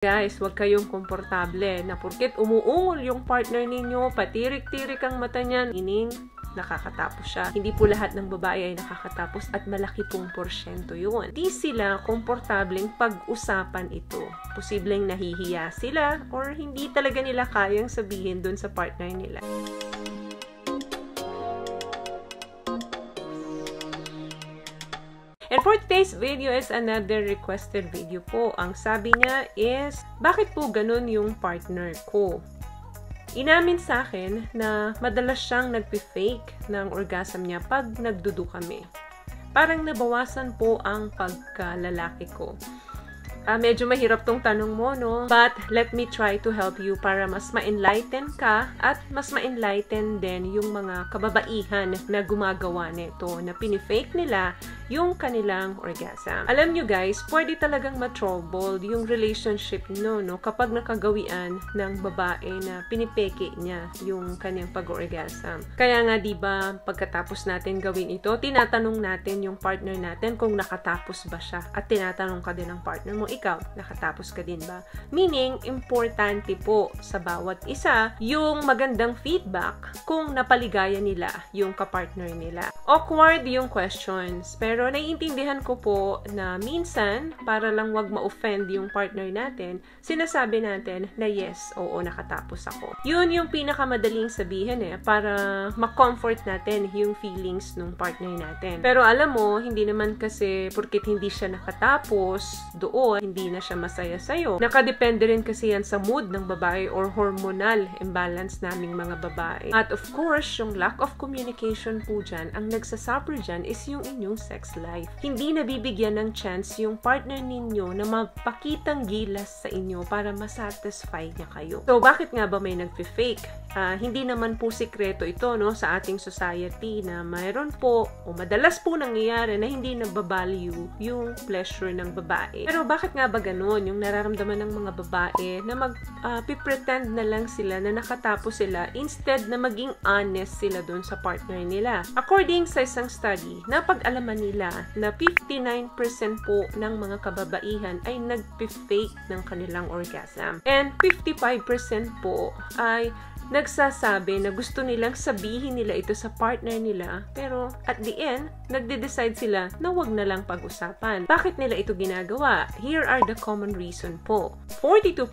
Guys, huwag kayong komportable na porket umuungol yung partner ninyo, patirik-tirik ang mata niyan, meaning nakakatapos siya. Hindi po lahat ng babae ay nakakatapos at malaki pong porsyento yun. Hindi sila komportableng pag-usapan ito. Posibleng nahihiya sila or hindi talaga nila kayang sabihin dun sa partner nila. And for today's video is another requested video po. Ang sabi niya is, bakit po ganun yung partner ko? Inamin sa akin na madalas siyang nagpi-fake ng orgasm niya pag nagdudu kami. Parang nabawasan po ang pagkalalaki ko. Medyo mahirap tong tanong mo, no? But let me try to help you para mas ma-enlighten ka at mas ma-enlighten din yung mga kababaihan na gumagawa nito, na pinifake nila yung kanilang orgasm. Alam nyo guys, pwede talagang ma-troubled yung relationship no kapag nakagawian ng babae na pinipeke niya yung kanyang pag-orgasm. Kaya nga diba, pagkatapos natin gawin ito, tinatanong natin yung partner natin kung nakatapos ba siya. At tinatanong ka din ng partner mo, ikaw, nakatapos ka din ba? Meaning, importante po sa bawat isa yung magandang feedback kung napaligaya nila yung kapartner nila. Awkward yung questions, pero naiintindihan ko po na minsan, para lang wag ma-offend yung partner natin, sinasabi natin na yes, oo, nakatapos ako. Yun yung pinakamadaling sabihin para ma-comfort natin yung feelings ng partner natin. Pero alam mo, hindi naman kasi porket hindi siya nakatapos doon, hindi na siya masaya sa'yo. Nakadepende rin kasi yan sa mood ng babae or hormonal imbalance naming mga babae. At of course, yung lack of communication po dyan, ang nagsasuffer dyan is yung inyong sex life. Hindi nabibigyan ng chance yung partner ninyo na magpakitang gilas sa inyo para masatisfy niya kayo. So, bakit nga ba may nagpi-fake? Hindi naman po sikreto ito sa ating society na mayroon po o madalas po nangyayari na hindi nababalue yung pleasure ng babae. Pero bakit nga ba ganun? Yung nararamdaman ng mga babae na mag-pretend na lang sila na nakatapos sila instead na maging honest sila dun sa partner nila. According sa isang study, napag-alaman nila na 59% po ng mga kababaihan ay nagpi-fake ng kanilang orgasm. And 55% po ay nagsasabi na gusto nilang sabihin nila ito sa partner nila, pero at the end, nagde-decide sila na wag na lang pag-usapan. Bakit nila ito ginagawa? Here are the common reason po. 42%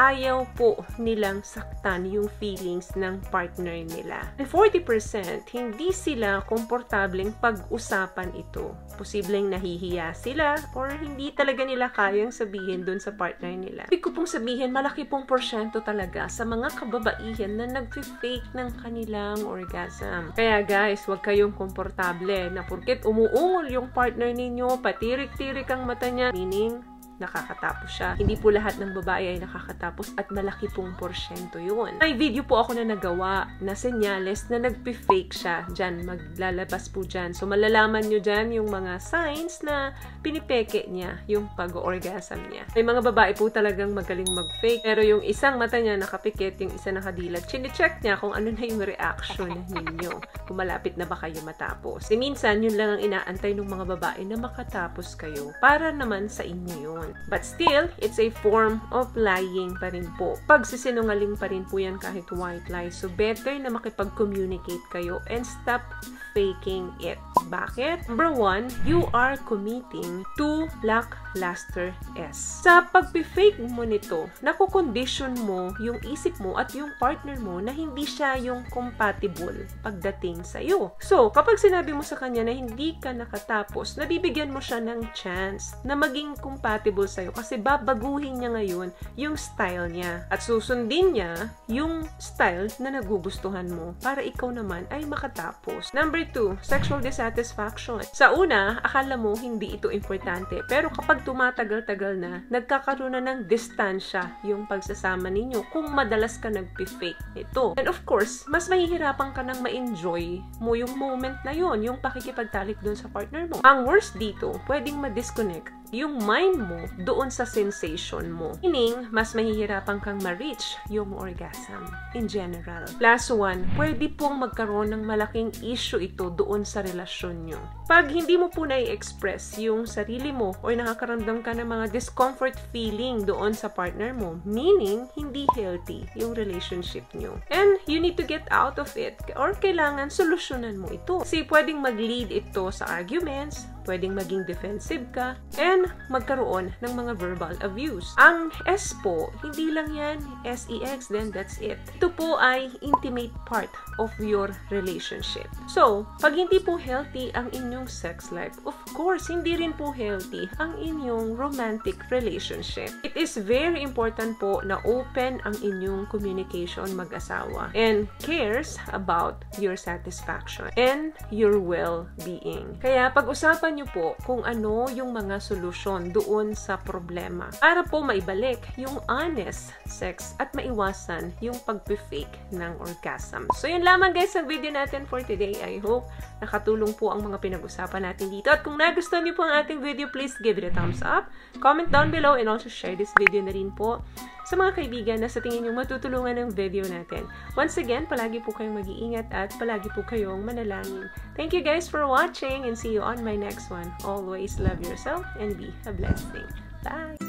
ayaw po nilang saktan yung feelings ng partner nila. And 40% hindi sila komportableng pag-usapan ito. Posibleng nahihiya sila or hindi talaga nila kayang sabihin dun sa partner nila. Ibig ko pong sabihin, malaki pong porsyento talaga sa mga kababaihan na nag-fake ng kanilang orgasm. Kaya guys, huwag kayong komportable na porket umuungol yung partner ninyo, patirik-tirik ang mata niya, meaning nakakatapos siya. Hindi po lahat ng babae ay nakakatapos at malaki pong porsyento yun. May video po ako na nagawa na senyales na nagpi-fake siya. Diyan, maglalabas po dyan. So, malalaman nyo dyan yung mga signs na pinipeke niya yung pag-orgasm niya. May mga babae po talagang magaling mag-fake. Pero yung isang mata niya nakapikit, yung isa nakadilat, chine-check niya kung ano na yung reaction ninyo. Kung malapit na ba kayo matapos. Minsan, yun lang ang inaantay ng mga babae na makatapos kayo para naman sa inyo yun. But still, it's a form of lying pa rin po. Pagsisinungaling pa rin po yan kahit white lies. So, better na makipag-communicate kayo and stop faking it. Bakit? Number 1, you are committing to lackluster S. Sa pag-fake mo nito, nakukondition mo yung isip mo at yung partner mo na hindi siya yung compatible pagdating sa'yo. So, kapag sinabi mo sa kanya na hindi ka nakatapos, nabibigyan mo siya ng chance na maging compatible sa'yo kasi babaguhin niya ngayon yung style niya at susundin niya yung style na nagugustuhan mo para ikaw naman ay makatapos. Number 2, sexual dissatisfaction. Sa una, akala mo hindi ito importante, pero kapag tumatagal-tagal na, nagkakaroon na ng distansya yung pagsasama ninyo kung madalas ka nagpi-fake nito. And of course, mas mahihirapan ka nang ma-enjoy mo yung moment na yon, yung pakikipagtalik doon sa partner mo. Ang worst dito, pwedeng ma-disconnect yung mind mo doon sa sensation mo. Meaning, mas mahihirapan kang ma-reach yung orgasm in general. Plus one, pwede pong magkaroon ng malaking issue ito doon sa relasyon nyo. Pag hindi mo po na-express yung sarili mo or nakakaramdam ka ng mga discomfort feeling doon sa partner mo, meaning, hindi healthy yung relationship nyo. And you need to get out of it or kailangan solusyonan mo ito. Kasi pwedeng mag-lead ito sa arguments, pwedeng maging defensive ka, and magkaroon ng mga verbal abuse. Ang S po, hindi lang yan SEX, then that's it. Ito po ay intimate part of your relationship. So, pag hindi po healthy ang inyong sex life, of course, hindi rin po healthy ang inyong romantic relationship. It is very important po na open ang inyong communication mag-asawa and cares about your satisfaction and your well-being. Kaya pag-usapan nyo po kung ano yung mga solusyon doon sa problema para po maibalik yung honest sex at maiwasan yung pag-fake ng orgasm. So yun lamang guys ang video natin for today. I hope nakatulong po ang mga pinag-usapan natin dito. At kung nagustuhan niyo po ang ating video, please give it a thumbs up, comment down below, and also share this video na rin po sa mga kaibigan na sa tingin nyo matutulungan ng video natin. Once again, palagi po kayong mag-iingat at palagi po kayong manalangin. Thank you guys for watching and see you on my next one. Always love yourself and be a blessing. Bye!